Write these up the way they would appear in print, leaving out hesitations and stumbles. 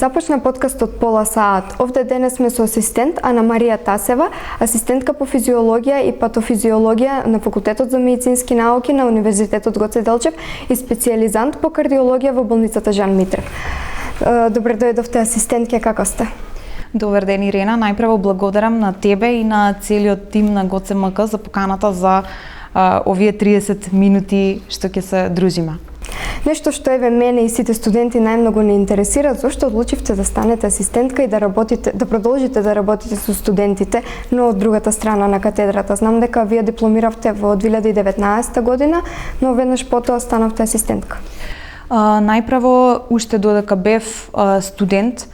Започна подкастот Пола саат. Овде денес сме со асистент Ана Марија Тасева, асистентка по физиологија и патофизиологија на Факултетот за медицински науки на Универзитетот Гоце Делчев и специјализант по кардиологија во болницата Жан Митрев. Добре дојдовте, асистентке, како сте? Добар ден, Ирена. Најпрво благодарам на тебе и на целиот тим на ГоЦМК за поканата за овие 30 минути што ќе се дружиме. Нешто што еве мене и сите студенти најмногу не интересира, зошто одлучивте да станете асистентка и да продолжите да работите со студентите, но од другата страна на катедрата. Знам дека вие дипломиравте во 2019 година, но веднаш потоа станавте асистентка. Најпрво, уште додека бев студент,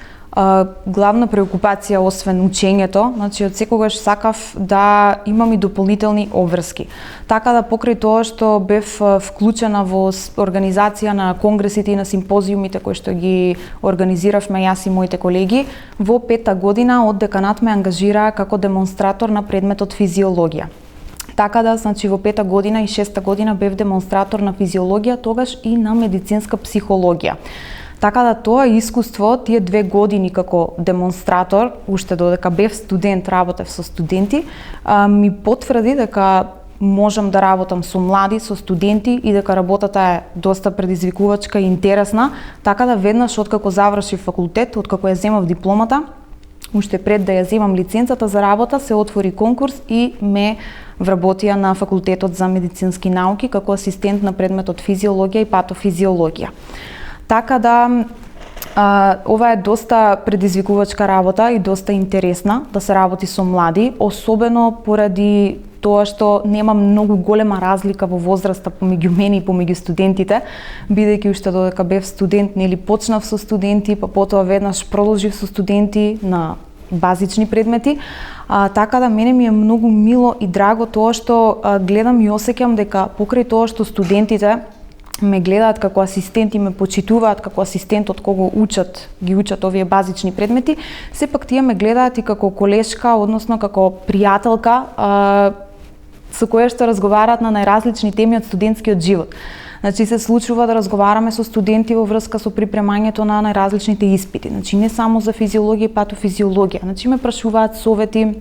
главна преокупација освен учењето, значи од секогаш сакав да имам и дополнителни обврски. Така да покрај тоа што бев вклучена во организација на конгресите и на симпозиумите кои што ги организиравме јас и моите колеги, во 5-та година од деканат ме ангажира како демонстратор на предметот физиологија. Така да, значи во 5-та година и 6-та година бев демонстратор на физиологија, тогаш и на медицинска психологија. Така да тоа искуство, тие 2 години како демонстратор, уште додека бев студент, работев со студенти, ми потврди дека можам да работам со млади, со студенти и дека работата е доста предизвикувачка и интересна. Така да веднаш откако завршив факултет, откако ја земав дипломата, уште пред да ја земам лиценцата за работа, се отвори конкурс и ме вработија на Факултетот за медицински науки како асистент на предметот физиологија и патофизиологија. Така да, ова е доста предизвикувачка работа и доста интересна да се работи со млади, особено поради тоа што нема многу голема разлика во возраста помеѓу мене и помеѓу студентите, бидејќи уште додека бев студент, нели почнав со студенти, па потоа веднаш продолжив со студенти на базични предмети. Така да мене ми е многу мило и драго тоа што гледам и осеќам дека покрај тоа што студентите ме гледаат како асистент и ме почитуваат како асистент од кого ги учат овие базични предмети, сепак тие ме гледаат и како колешка, односно како пријателка со која што разговараат на најразлични теми од студентскиот живот. Значи се случува да разговараме со студенти во врска со припремањето на најразличните испити. Значи не само за физиологија и патофизиологија. Значи ме прашуваат совети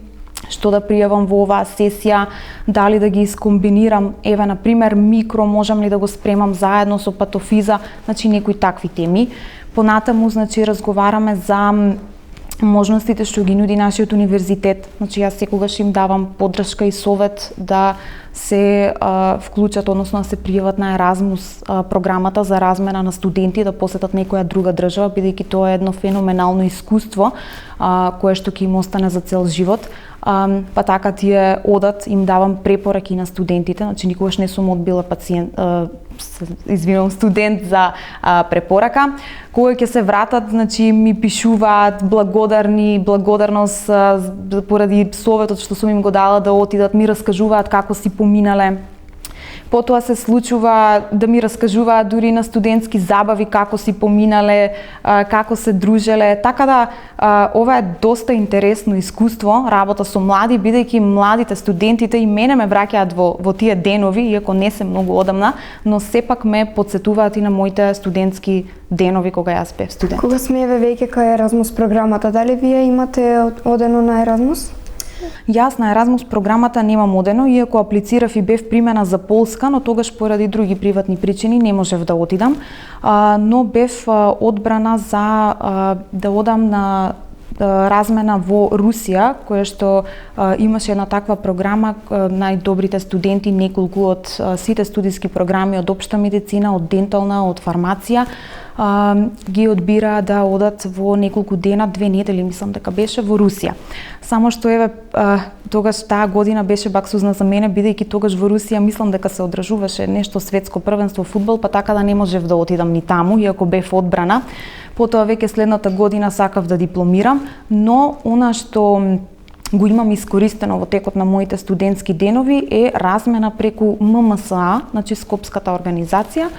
што да пријавам во оваа сесија, дали да ги искомбинирам, еве на пример микро можам ли да го спремам заедно со патофиза, значи некои такви теми. Понатаму значи разговараме за можностите што ги нуди нашиот универзитет. Значи јас секогаш им давам поддршка и совет да се вклучат, односно да се пријават на Еразмус програмата за размена на студенти, да посетат некоја друга држава, бидејќи тоа е едно феноменално искуство кое што ќе им остане за цел живот. Па така тие одат, им давам препораки на студентите, значи никогаш не сум одбила студент за препорака. Кога ќе се вратат, значи ми пишуваат благодарност поради советот што сум им го дала да отидат, ми раскажуваат како си поминале. Потоа се случува да ми раскажуваат дури на студентски забави како си поминале, како се дружеле. Така да ова е доста интересно искуство, работа со млади, бидејќи младите студентите и мене ме враќаат во тие денови, иако не се многу одамна, но сепак ме потсетуваат и на моите студентски денови кога јас бев студент. Кога сме веќе кај Еразмус програмата, дали вие имате одено на Еразмус? Јас на Еразмус програмата немам одено, иако аплицирав и бев примена за Полска, но тогаш поради други приватни причини не можев да отидам, но бев одбрана за да одам на размена во Русија, која што имаше една таква програма, најдобрите студенти, неколку од сите студиски програми од општа медицина, од дентална, од фармација, ги одбира да одат во неколку дена, 2 недели, мислам дека беше во Русија. Само што еве тогаш таа година беше баксузна за мене, бидејќи тогаш во Русија мислам дека се одржуваше нешто светско првенство фудбал, па така да не можев да отидам ни таму, иако бев одбрана. Потоа веќе следната година сакав да дипломирам, но она што го имам искористено во текот на моите студентски денови е размена преку ММСА, значи Скопската организација,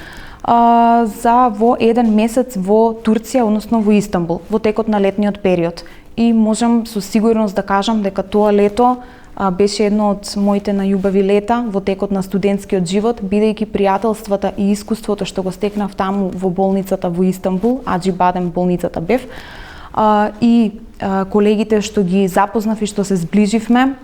за во 1 месец во Турција, односно во Истанбул, во текот на летниот период. И можам со сигурност да кажам дека тоа лето беше едно од моите најубави лета во текот на студентскиот живот, бидејќи пријателствата и искуството што го стекнав таму во болницата во Истанбул, Аџибадем болницата бев, и колегите што ги запознав и што се зближивме,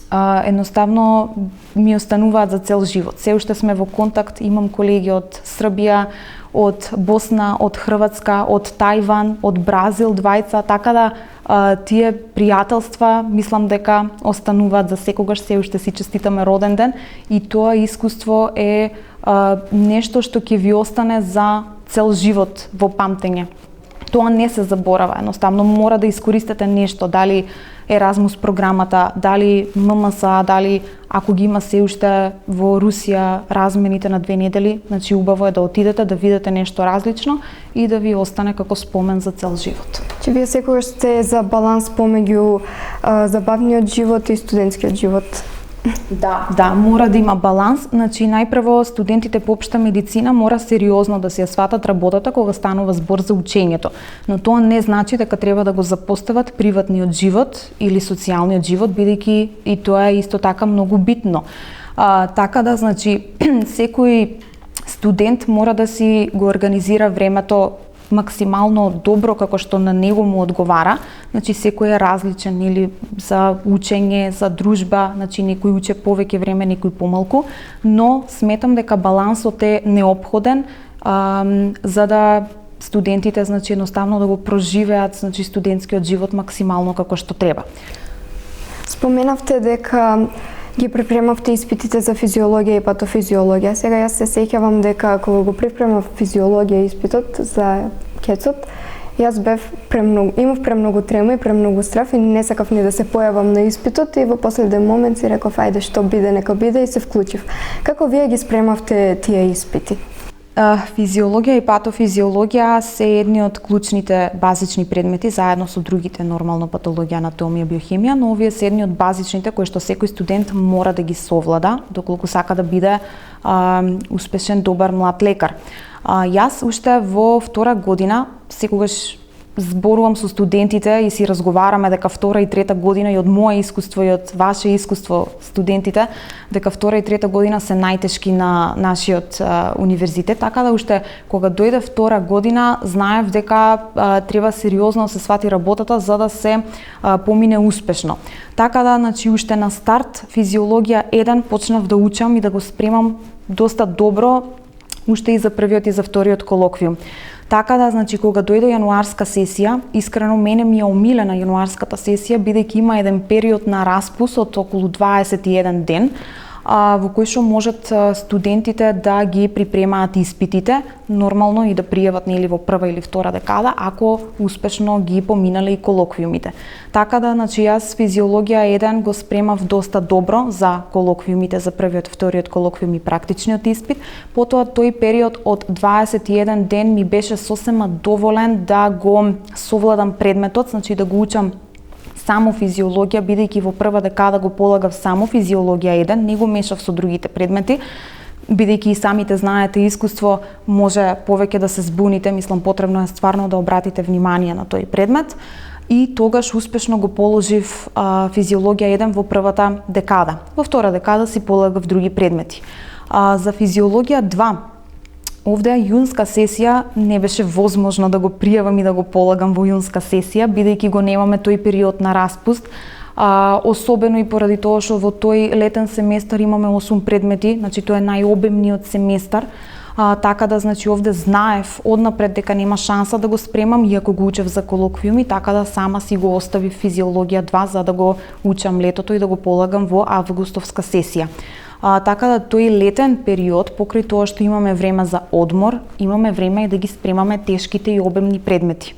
едноставно ми остануваат за цел живот. Се уште сме во контакт, имам колеги од Србија, од Босна, од Хрватска, од Тајван, од Бразил, двајца, така да тие пријателства мислам дека остануваат за секогаш. Се уште си честитаме роден ден и тоа искуство е нешто што ќе ви остане за цел живот во памтење. Тоа не се заборава, едноставно мора да искористите нешто, дали Еразмус програмата, дали ММС, дали ако ги има се уште во Русија размените на 2 недели, значи убаво е да отидете, да видите нешто различно и да ви остане како спомен за цел живот. Че вие секогаш сте за баланс помеѓу забавниот живот и студентскиот живот? Да, мора да има баланс. Значи, најпрво студентите по општа медицина мора сериозно да се ја сватат работата кога станува збор за учењето. Но тоа не значи дека треба да го запостават приватниот живот или социјалниот живот, бидејќи и тоа е исто така многу битно. Така да, значи, секој студент мора да си го организира времето максимално добро како што на него му одговара. Значи секој е различен или за учење, за дружба, значи некој уче повеќе време, некој помалку, но сметам дека балансот е неопходен за да студентите значи едноставно да го проживеат значи студентскиот живот максимално како што треба. Споменавте дека ги припремавте испитите за физиологија и патофизиологија. Сега јас се сеќавам дека кога го припремав физиологија испитот за кецот, јас имав премногу трема и премногу страв и не сакав ни да се појавам на испитот и во последен момент си реков ајде што биде нека биде и се вклучив. Како вие ги спремавте тие испити? Физиологија и патофизиологија се едни од клучните базични предмети заедно со другите, нормално патологија, анатомија, биохемија, но овие се едни од базичните кои што секој студент мора да ги совлада доколку сака да биде успешен, добар млад лекар. Јас уште во втора година секогаш зборувам со студентите и си разговараме дека втора и трета година и од моје искуство и од ваше искуство студентите дека втора и трета година се најтешки на нашиот универзитет, така да уште кога дојде втора година знаев дека треба сериозно да се свати работата за да се помине успешно. Така да значи уште на старт физиологија 1 почнав да учам и да го спремам доста добро уште и за првиот и за вториот колоквиум. Така да, значи, кога дојде јануарска сесија, искрено мене ми е омилена јануарската сесија, бидејќи има еден период на распуст од околу 21 ден, во кој што можат студентите да ги припремаат испитите, нормално и да пријават нели во прва или втора декада, ако успешно ги поминале и колоквиумите. Така да, значи, јас физиологија 1 го спремав доста добро за колоквиумите, за првиот, вториот колоквиум и практичниот испит. Потоа тој период од 21 ден ми беше сосема доволен да го совладам предметот, значи да го учам само физиологија, бидејќи во прва декада го полагав само физиологија 1, не го мешав со другите предмети, бидејќи и самите знаете искуство може повеќе да се збуните, мислам потребно е стварно да обратите внимание на тој предмет и тогаш успешно го положив физиологија 1 во првата декада. Во втора декада си полагав други предмети. За физиологија 2 овде јунска сесија не беше возможно да го пријавам и да го полагам во јунска сесија, бидејќи го немаме тој период на распуст, особено и поради тоа што во тој летен семестар имаме 8 предмети, значи тоа е најобемниот семестар, така да значи овде знаев однапред дека нема шанса да го спремам, иако го учев за колоквиуми, така да сама си го оставив физиологија 2 за да го учам летото и да го полагам во августовска сесија. Така да тој летен период, покрај тоа што имаме време за одмор, имаме време и да ги спремаме тешките и обемни предмети.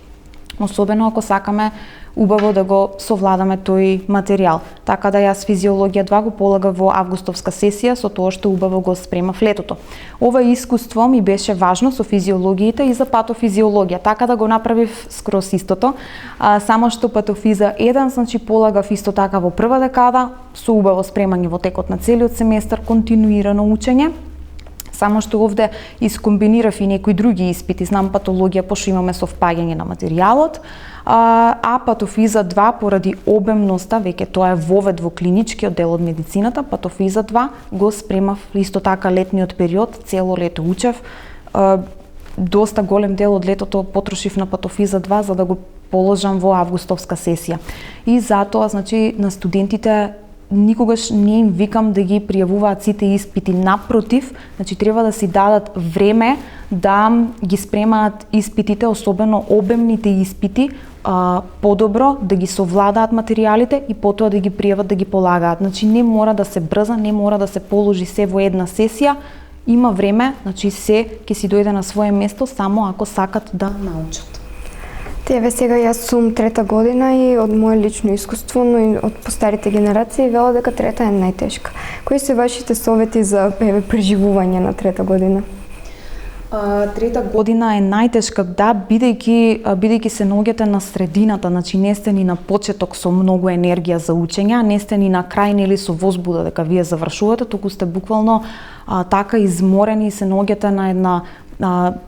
Особено ако сакаме убаво да го совладаме тој материјал. Така да јас физиологија 2 го полагав во августовска сесија со тоа што убаво го спремав летото. Ова искуство ми беше важно со физиологиите и за патофизиологија, така да го направив скрос истото. Само што патофиза 1 значи полагав исто така во прва декада со убаво спремање во текот на целиот семестар, континуирано учење. Само што овде искомбинирав и некои други испити, знам патологија пошто имаме совпаѓање на материјалот, а патофиза 2 поради обемноста, веќе тоа е вовед во клиничкиот дел од медицината, патофиза 2 го спремав исто така летниот период, цело лето учев, доста голем дел од летото потрошив на патофиза 2 за да го положам во августовска сесија. И затоа, значи, на студентите никогаш не им викам да ги пријавуваат сите испити, напротив, значи треба да си дадат време да ги спремаат испитите, особено обемните испити, подобро, да ги совладаат материјалите и потоа да ги пријават да ги полагаат. Значи не мора да се брза, не мора да се положи се во една сесија, има време, значи се ќе си дојде на свое место само ако сакат да научат. Еве сега јас сум трета година и од мое лично искуство, но и од постарите генерации вела дека трета е најтешка. Кои се вашите совети за преживување на трета година? Трета година е најтешка, да, бидејќи се наоѓате на средината, значи не сте ни на почеток со многу енергија за учење, не сте ни на крај нели со возбуда дека вие завршувате, туку сте буквално така изморени и се наоѓате на една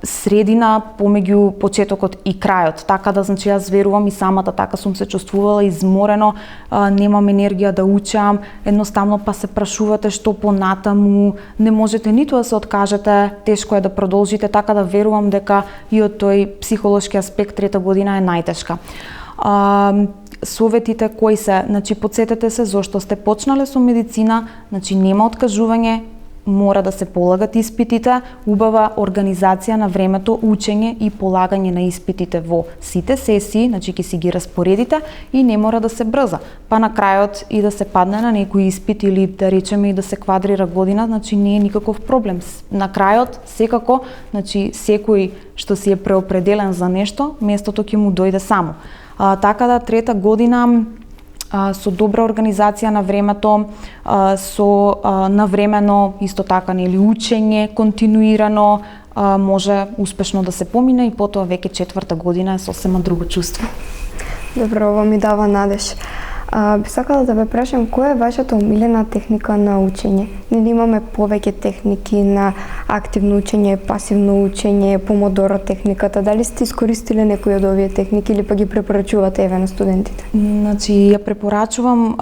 средина помеѓу почетокот и крајот. Така да, значи, јас верувам и самата така сум се чувствувала изморено, немам енергија да учам, едноставно па се прашувате што понатаму, не можете ниту да се откажете, тешко е да продолжите, така да верувам дека и од тој психолошки аспект трета година е најтешка. Советите кои се, значи потсетете се зошто сте почнале со медицина, значи нема откажување, мора да се полагат испитите, убава организација на времето, учење и полагање на испитите во сите сесии, значи ќе си ги распоредите и не мора да се брза. Па на крајот и да се падне на некој испит или да речеме и да се квадрира година, значи не е никаков проблем. На крајот секако, значи секој што си е преопределен за нешто, местото ќе му дојде само. Така да трета година со добра организација на времето, со навремено исто така нели учење континуирано, може успешно да се помине и потоа веќе четврта година е сосема друго чувство. Добро, ова ми дава надеж. Би сакала да ве прашам, која е вашата омилена техника на учење? Нели имаме повеќе техники на активно учење, пасивно учење, помодоро техниката. Дали сте искористиле некои од овие техники или па ги препорачувате еве на студентите? Значи, ја препорачувам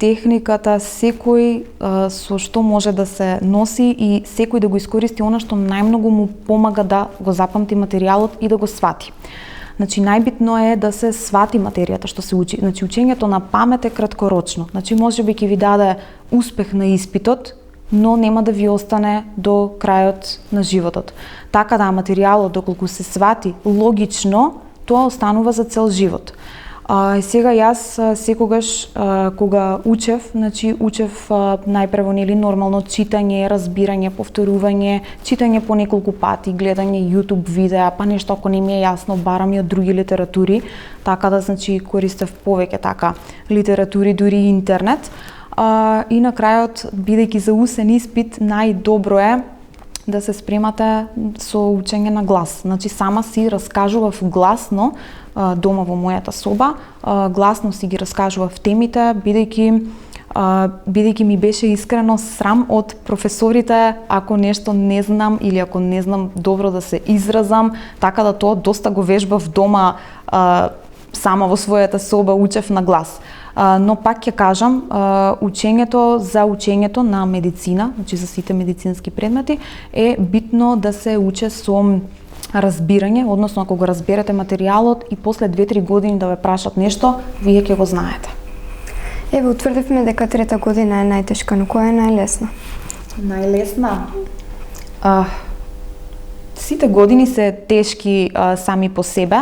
техниката секој со што може да се носи и секој да го искористи она што најмногу му помага да го запамти материјалот и да го свати. Значи најбитно е да се свати материјата што се учи. Значи учењето на памет е краткорочно. Значи можеби ќе ви даде успех на испитот, но нема да ви остане до крајот на животот. Така да материјалот доколку се свати логично, тоа останува за цел живот. Сега јас секогаш кога учев, значи учев најпрво нели нормално читање, разбирање, повторување, читање по неколку пати, гледање YouTube видеа, па нешто ако не ми е јасно, барам и од други литератури, така да значи користев повеќе така литератури, дури и интернет. И на крајот, бидејќи за усен испит, најдобро е да се спремате со учење на глас. Значи сама си раскажував гласно дома во мојата соба, гласно си ги раскажував темите, бидејќи ми беше искрено срам од професорите ако нешто не знам или ако не знам добро да се изразам, така да тоа доста го вежбав дома сама во својата соба учев на глас. Но пак ќе кажам, учењето на медицина, значи за сите медицински предмети, е битно да се уче со разбирање, односно ако го разберете материјалот и после 2-3 години да ве прашат нешто, вие ќе го знаете. Еве, утврдивме дека трета година е најтешка, но која е најлесна? Најлесна? Сите години се тешки сами по себе.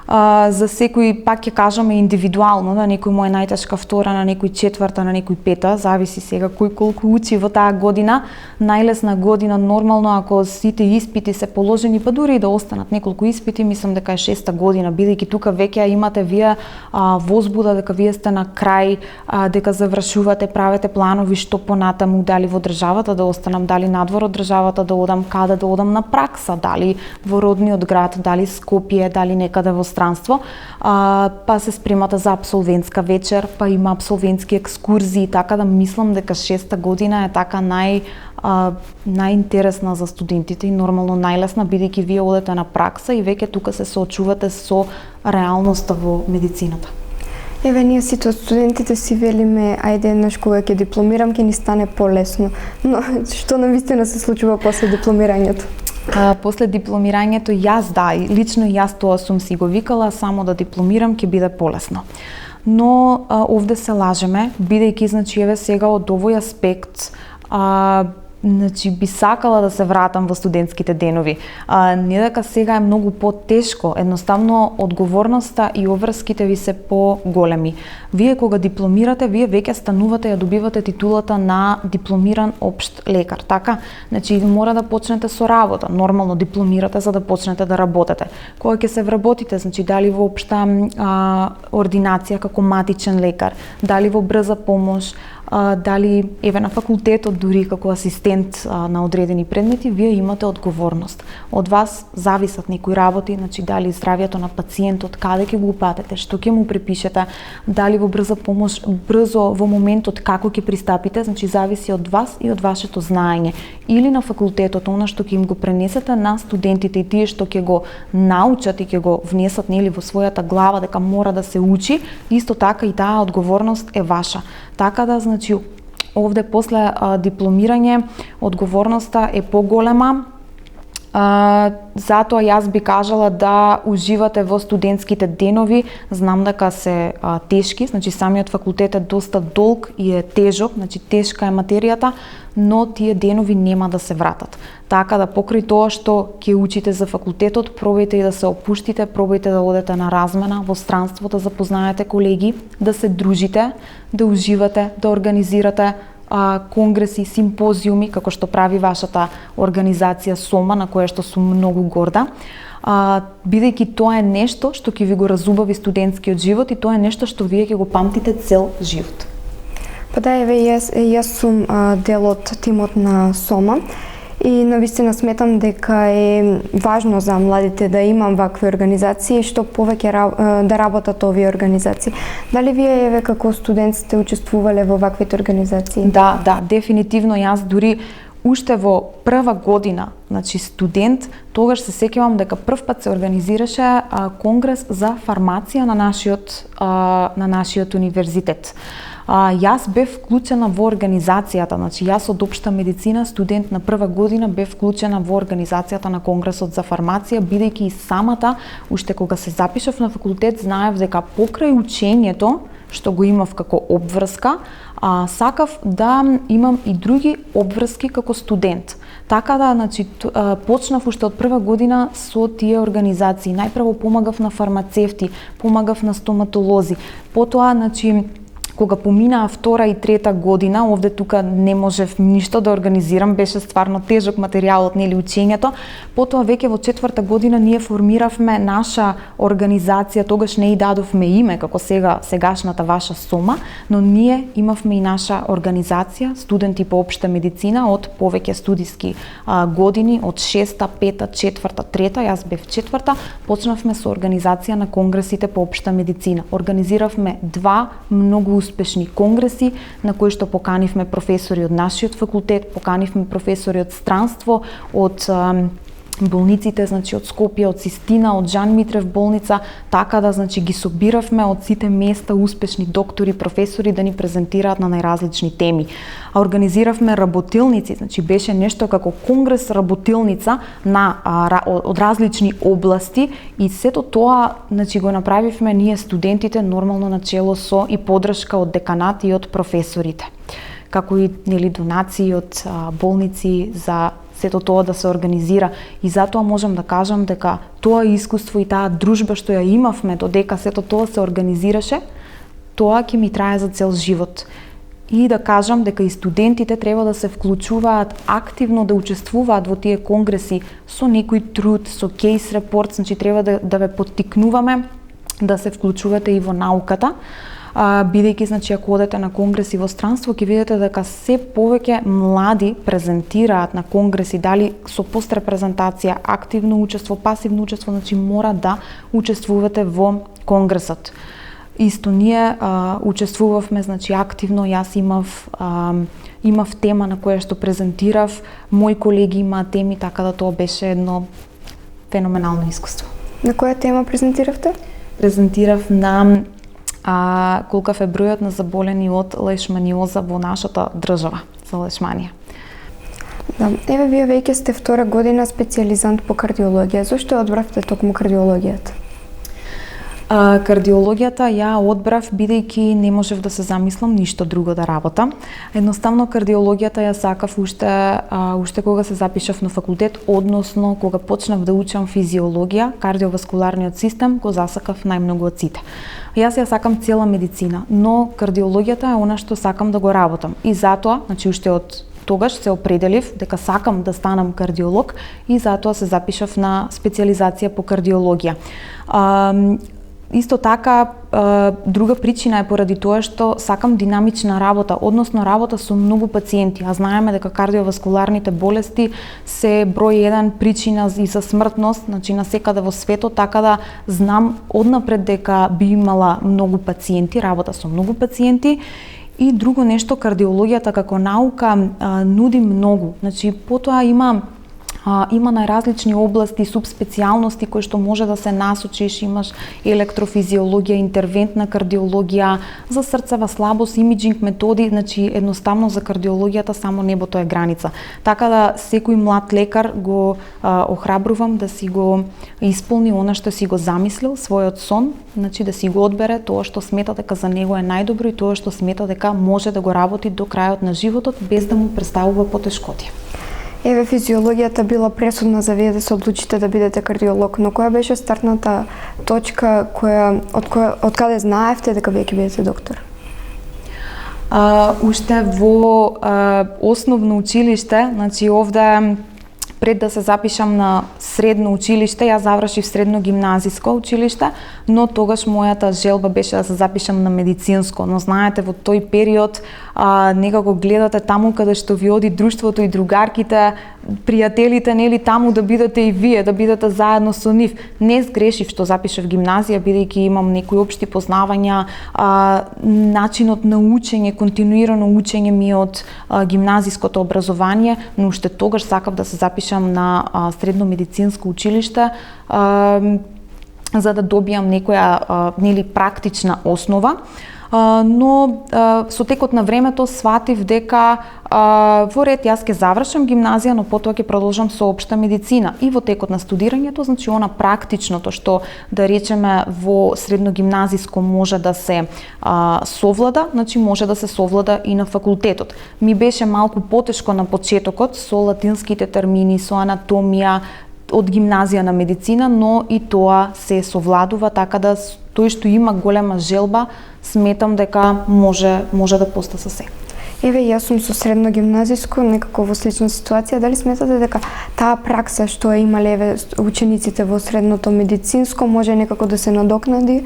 За секој пак ќе кажаме индивидуално, на некој му е најтешка втора, на некој четврта, на некој пета, зависи сега кој колку учи во таа година. Најлесна година нормално ако сите испити се положени, па дури и да останат неколку испити, мислам дека е шеста година, бидејќи тука веќе имате вие возбуда дека вие сте на крај, дека завршувате, правите планови што понатаму, дали во државата да останам, дали надвор од државата да одам, каде да одам на пракса, дали во родниот град, дали Скопје, дали некаде во странство, па се спремата за апсолвентска вечер, па има апсолвентски екскурзии, така да мислам дека 6-та година е така најинтересна за студентите и нормално најлесна, бидејќи вие одете на пракса и веќе тука се соочувате со реалноста во медицината. Еве, ние сите од студентите си велиме, ајде еднаш кога ќе дипломирам ќе ни стане полесно. Но што навистина се случува после дипломирањето? После дипломирањето лично јас тоа сум си го викала, само да дипломирам ќе биде полесно. Но овде се лажеме, бидејќи значи еве сега од овој аспект значи би сакала да се вратам во студентските денови. Не дека сега е многу потешко, едноставно одговорноста и обврските ви се поголеми. Вие кога дипломирате, вие веќе станувате, ја добивате титулата на дипломиран општ лекар, така? Значи мора да почнете со работа. Нормално дипломирате за да почнете да работите. Кога ќе се вработите, значи дали во општа ординација како матичен лекар, дали во брза помош, дали еве на факултетот дури како асистент на одредени предмети, вие имате одговорност. Од вас зависат некои работи, значи дали здравјето на пациентот, каде ќе го упатете, што ќе му препишете, дали во брза помош брзо во моментот како ќе пристапите, значи зависи од вас и од вашето знаење. Или на факултетот, она што ќе им го пренесете на студентите и тие што ќе го научат и ќе го внесат нели во својата глава дека мора да се учи, исто така и таа одговорност е ваша. Така да, значи, овде после дипломирање одговорноста е поголема, затоа јас би кажала да уживате во студентските денови. Знам дека се тешки, значи самиот факултет е доста долг и е тежок, значи тешка е материјата, но тие денови нема да се вратат. Така да покрај тоа што ќе учите за факултетот, пробајте и да се опуштите, пробајте да одете на размена во странство, да запознаете колеги, да се дружите, да уживате, да организирате конгреси, симпозиуми, како што прави вашата организација СОМА, на која што сум многу горда. Бидејќи тоа е нешто што ќе ви го разубави студентскиот живот и тоа е нешто што вие ќе го памтите цел живот. Па да, еве, јас сум дел од тимот на СОМА и навистина сметам дека е важно за младите да имам вакви организации и што повеќе да работат овие организации. Дали вие еве како студент сте учествувале во ваквите организации? Да, дефинитивно. Јас дури уште во прва година, значи студент, тогаш се сеќавам дека прв пат се организираше конгрес за фармација на нашиот универзитет. Јас бев вклучена во организацијата, значи јас од општа медицина, студент на прва година, бев вклучена во организацијата на Конгресот за фармација, бидејќи и самата, уште кога се запишав на факултет, знаев дека покрај учењето, што го имав како обврска, сакав да имам и други обврски како студент. Така да, значи, почнав уште од прва година со тие организации. Најпрво помагав на фармацевти, помагав на стоматолози. Потоа, значи, кога поминаа втора и трета година, овде тука не можев ништо да организирам, беше стварно тежок материјалот, нели учењето. Потоа веќе во четврта година ние формиравме наша организација, тогаш не и дадовме име како сегашната ваша СОМА, но ние имавме и наша организација, студенти по општа медицина од повеќе студиски години, од 6-та, 5-та, 4-та, 3-та, јас бев 4-та, почнавме со организација на конгресите по општа медицина. Организиравме 2 многу успешни конгреси на кои што поканивме професори од нашиот факултет, поканивме професори од странство, од болниците, значи од Скопје, од Систина, од Жан Митрев болница, така да, значи, ги собиравме од сите места успешни доктори, професори да ни презентираат на најразлични теми. Организиравме работилници, значи беше нешто како конгрес работилница од различни области и сето тоа, значи, го направивме ние студентите, нормално начело со и поддршка од деканат и од професорите, како и нели донации од болници за сето тоа да се организира, и затоа можам да кажам дека тоа искуство и таа дружба што ја имавме додека сето тоа се организираше, тоа ќе ми трае за цел живот. И да кажам дека и студентите треба да се вклучуваат активно, да учествуваат во тие конгреси со некој труд, со кейс репорт, значи треба да ве поттикнуваме да се вклучувате и во науката. бидејќи значи ако одете на конгреси во странство ќе видите дека се повеќе млади презентираат на конгреси, дали со пострепрезентација, активно учество, пасивно учество, значи мора да учествувате во конгресот. Исто ние учествувавме значи активно, јас имав тема на која што презентирав, мои колеги имаат теми, така да тоа беше едно феноменално искуство. На која тема презентиравте? Презентирав на колкав е бројот на заболени од лешманиоза во нашата држава, за лешманија. Да, еве вие веќе сте втора година специјализант по кардиологија. Зошто одбравте токму кардиологијата? Кардиологијата ја одбрав бидејќи не можев да се замислам ништо друго да работам. Едноставно кардиологијата ја сакав уште кога се запишав на факултет, односно кога почнав да учам физиологија, кардиоваскуларниот систем го засакав најмногу од сите. Јас ја сакам цела медицина, но кардиологијата е она што сакам да го работам. И затоа, значи уште од тогаш се определив дека сакам да станам кардиолог и затоа се запишав на специјализација по кардиологија. Исто така, друга причина е поради тоа што сакам динамична работа, односно работа со многу пациенти. А знаеме дека кардиоваскуларните болести се број 1 причина и за смртност, значи насекаде во светот, така да знам однапред дека би имала многу пациенти, работа со многу пациенти. И друго нешто, кардиологијата како наука нуди многу. Значи, потоа има најразлични области, субспецијалности кои што може да се насочиш, имаш електрофизиологија, интервентна кардиологија, за срцева слабост, имиджинг методи, значи едноставно за кардиологијата само небото е граница. Така да секој млад лекар го охрабрувам да си го исполни она што си го замислил, својот сон, значи да си го одбере тоа што смета дека за него е најдобро и тоа што смета дека може да го работи до крајот на животот без да му представува потешкоти. Еве, физиологијата била пресудна за вие да се одлучите да бидете кардиолог, но која беше стартната точка од каде знаевте дека вие ќе бидете доктор? Уште во основно училиште, значи овде пред да се запишам на средно училиште, јас завршив средно гимназиско училиште, но тогаш мојата желба беше да се запишам на медицинско, но знаете во тој период некако гледате таму каде што ви оди друштвото и другарките, пријателите, нели, таму да бидете и вие, да бидете заедно со нив. Не сгрешив што запишав гимназија, бидејќи имам некои општи познавања, начинот на учење, континуирано учење ми од гимназиското образование, но уште тогаш сакав да се запишам на средно медицинско училиште, за да добијам некоја нели практична основа. Но со текот на времето сватив дека во ред јас ќе завршам гимназија, но потоа ќе продолжам со општа медицина. И во текот на студирањето, значи она практичното што да речеме во средно гимназиско може да се совлада, значи може да се совлада и на факултетот. Ми беше малку потешко на почетокот со латинските термини, со анатомија од гимназија на медицина, но и тоа се совладува, така да тој што има голема желба, сметам дека може да поста со се. Еве, јас сум со средно гимназиско, некако во слична ситуација. Дали сметате дека таа пракса што ја имале учениците во средното медицинско може некако да се надокнади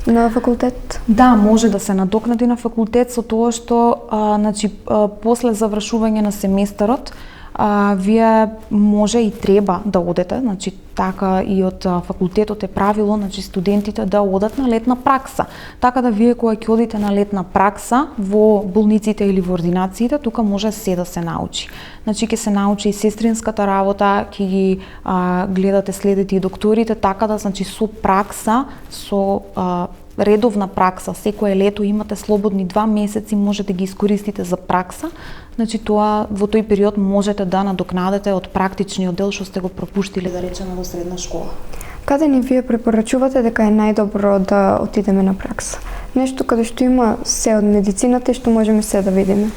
на факултет? Да, може да се надокнади на факултет со тоа што значи после завршување на семестарот вие може и треба да одете, значи така и од факултетот е правило, значи студентите да одат на летна пракса. Така да вие кога ќе одите на летна пракса во болниците или во ординациите, тука може се да се научи. Значи ќе се научи и сестринската работа, ќе ги гледате, следите и докторите, така да значи со пракса, со редовна пракса, секое лето имате слободни 2 месеци, можете да ги искористите за пракса. Значи тоа во тој период можете да надокнадете од практичниот дел што сте го пропуштиле, да речеме, во средна школа. Каде ни вие препорачувате дека е најдобро да отидеме на пракса? Нешто каде што има се од медицината и што можеме се да видиме?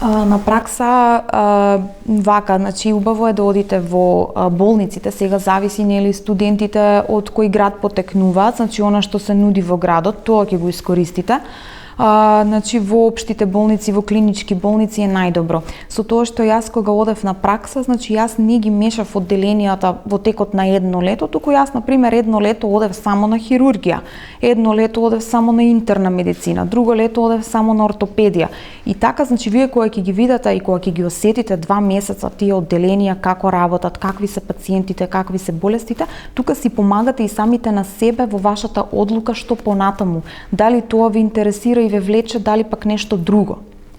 На пракса вака, значи убаво е да одите во болниците, сега зависи нели студентите од кој град потекнуваат, значи она што се нуди во градот, тоа ќе го искористите. Значи во општите болници, во клинички болници е најдобро. Со тоа што јас кога одев на пракса, значи јас не ги мешав одделенијата во текот на едно лето, туку јас на пример едно лето одев само на хирургија, едно лето одев само на интерна медицина, друго лето одев само на ортопедија. И така, значи вие кога ќе ги видите и кога ќе ги осетите 2 месеца тие одделенија како работат, какви се пациентите, какви се болестите, тука си помагате и самите на себе во вашата одлука што понатаму. Дали тоа ви интересира и ве влече, дали пак нешто друго.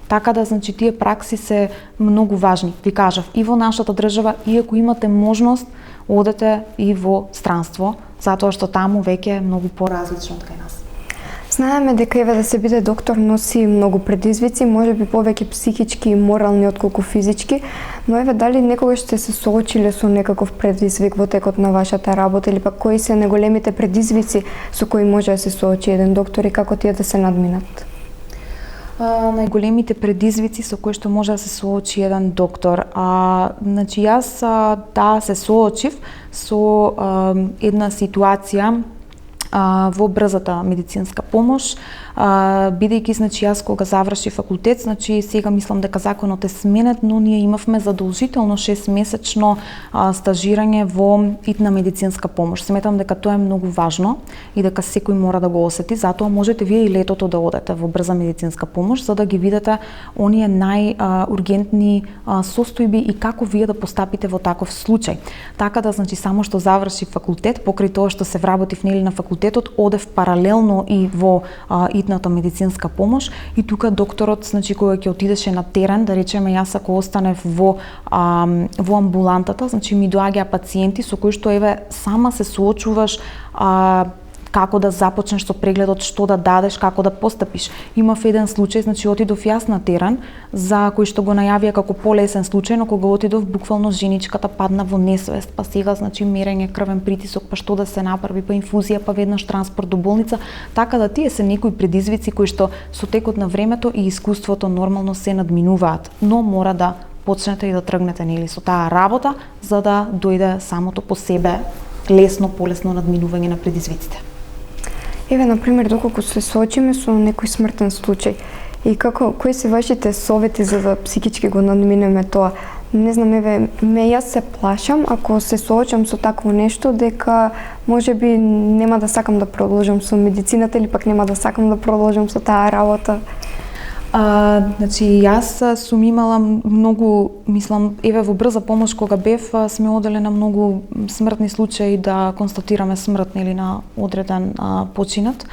Така да, значи, тие пракси се многу важни. Ви кажав, и во нашата држава, и ако имате можност, одете и во странство, затоа што таму веќе е многу поразлично од кај нас. Знаеме дека еве да се биде доктор носи многу предизвици, можеби повеќе психички и морални отколку физички, но еве дали некогаш сте се соочиле со некаков предизвик во текот на вашата работа или пак кои се најголемите предизвици со кои може да се соочи еден доктор и како тие да се надминат? Најголемите предизвици со кои што може да се соочи еден доктор. Значи јас се соочив со една ситуација во брзата медицинска помош, бидејќи, значи, јас кога завршив факултет, значи сега мислам дека законот е сменет, но ние имавме задолжително 6-месечно стажирање во итна медицинска помош. Сметам дека тоа е многу важно и дека секој мора да го осети, затоа можете вие и летото да одете во брза медицинска помош за да ги видите оние најургентни состојби и како вие да постапите во таков случај. Така да, значи, само што завршив факултет, покрај тоа што се вработив нели на факултетот, одев паралелно и во итната медицинска помош и тука докторот, значи, кога ќе отидеше на терен, да речеме јас ако останев во амбулантата, значи ми доаѓаа пациенти со кои што еве сама се соочуваш како да започнеш со прегледот, што да дадеш, како да постапиш. Имав еден случај, значи отидов јас на терен, за кој што го најавија како полесен случај, но кога отидов буквално женичката падна во несвест, па сега, значи, мерење крвен притисок, па што да се направи, па инфузија, па веднаш транспорт до болница, така да тие се некои предизвици кои што со текот на времето и искуството нормално се надминуваат, но мора да почнете и да тргнете нели со таа работа за да дојде самото по себе полесно надминување на предизвиците. Еве, например, доколку се соочиме со некој смртен случај и кои се вашите совети за да психички го надминеме тоа? Не знам, еве, јас се плашам ако се соочам со такво нешто дека можеби нема да сакам да продолжам со медицината или пак нема да сакам да продолжам со таа работа. Значи, јас сум имала многу, мислам, еве во брза помош кога бев, сме оделе на многу смртни случаи да констатираме смрт нели на одреден починат.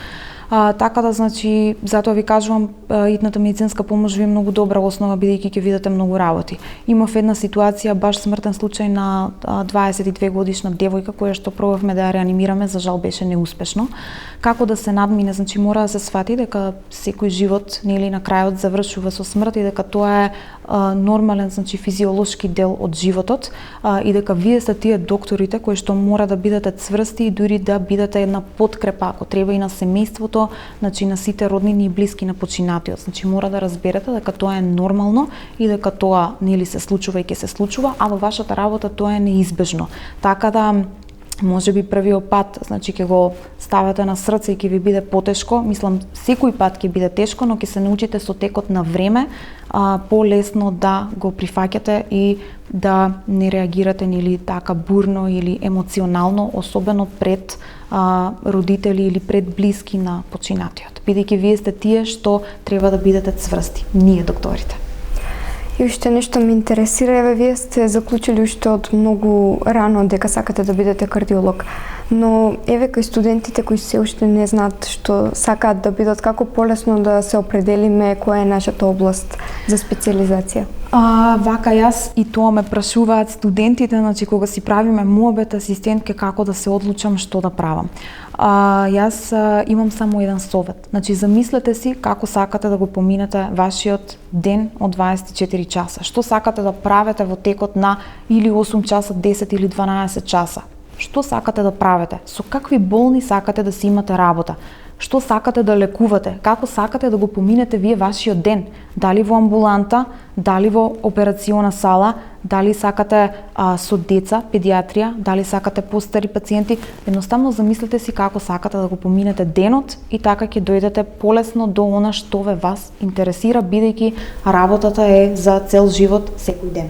Така да, значи, затоа ви кажувам, итната медицинска помош ви е многу добра основа, бидејќи ќе видите многу работи. Имав една ситуација, баш смртен случај на 22 годишна девојка, која што пробавме да ја реанимираме, за жал беше неуспешно. Како да се надмине, значи мора да се сфати дека секој живот нели на крајот завршува со смрт и дека тоа е нормален, значи физиолошки дел од животот и дека вие сте тие докторите кои што мора да бидете цврсти и дури да бидете една подкрепа ако треба и на семејството, значи на сите роднини и блиски на починатиот. Значи мора да разберете дека тоа е нормално и дека тоа нели се случува и ќе се случува, а во вашата работа тоа е неизбежно. Така да можеби првиот пат, значи ќе го ставате на срце и ќе ви биде потешко. Мислам, секој пат ќе биде тешко, но ќе се научите со текот на време полесно да го прифаќате и да не реагирате нели така бурно или емоционално, особено пред родители или пред блиски на починатиот. Бидејќи вие сте тие што треба да бидете цврсти, ние докторите. И уште нешто ме интересира, еве вие сте заклучили уште од многу рано дека сакате да бидете кардиолог, но еве кај студентите кои се уште не знаат што сакаат да бидат, како полесно да се определиме која е нашата област за специализација? Вака јас и тоа ме прашуваат студентите, значи кога си правиме муабет асистентке како да се одлучам што да правам. Јас имам само еден совет. Значи замислете си како сакате да го поминете вашиот ден од 24 часа. Што сакате да правите во текот на или 8 часа, 10 или 12 часа. Што сакате да правите? Со какви болни сакате да си имате работа? што сакате да лекувате, како сакате да го поминете вие вашиот ден, дали во амбуланта, дали во операциона сала, дали сакате со деца, педиатрија, дали сакате постари пациенти, едноставно замислете си како сакате да го поминете денот и така ќе дојдете полесно до она што ве вас интересира, бидејќи работата е за цел живот секој ден.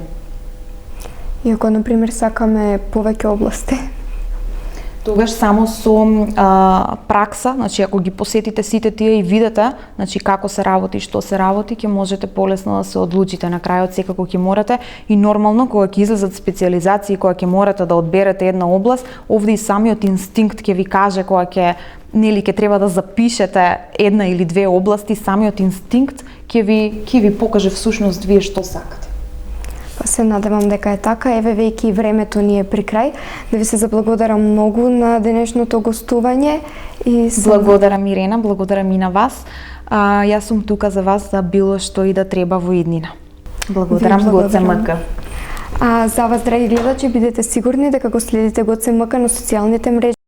И ако, например, сакаме повеќе области? Тогаш само со пракса, значи ако ги посетите сите тие и видите, значи како се работи, што се работи, ќе можете полесно да се одлучите. На крајот секако ќе морате и нормално кога ќе излезат специјализации, кога ќе морате да одберете една област, овде и самиот инстинкт ќе ви каже кога ќе треба да запишете една или две области, самиот инстинкт ќе ви покаже всушност вие што сакате. Па се надевам дека е така. Еве, веќе и времето ни е при крај. Да ви се заблагодарам многу на денешното гостување. Благодарам, Ирена, благодарам и на вас. Јас сум тука за вас за било што и да треба во иднина. Благодарам ГЦМК. За вас, драги гледачи, бидете сигурни дека го следите ГЦМК на социјалните мрежи.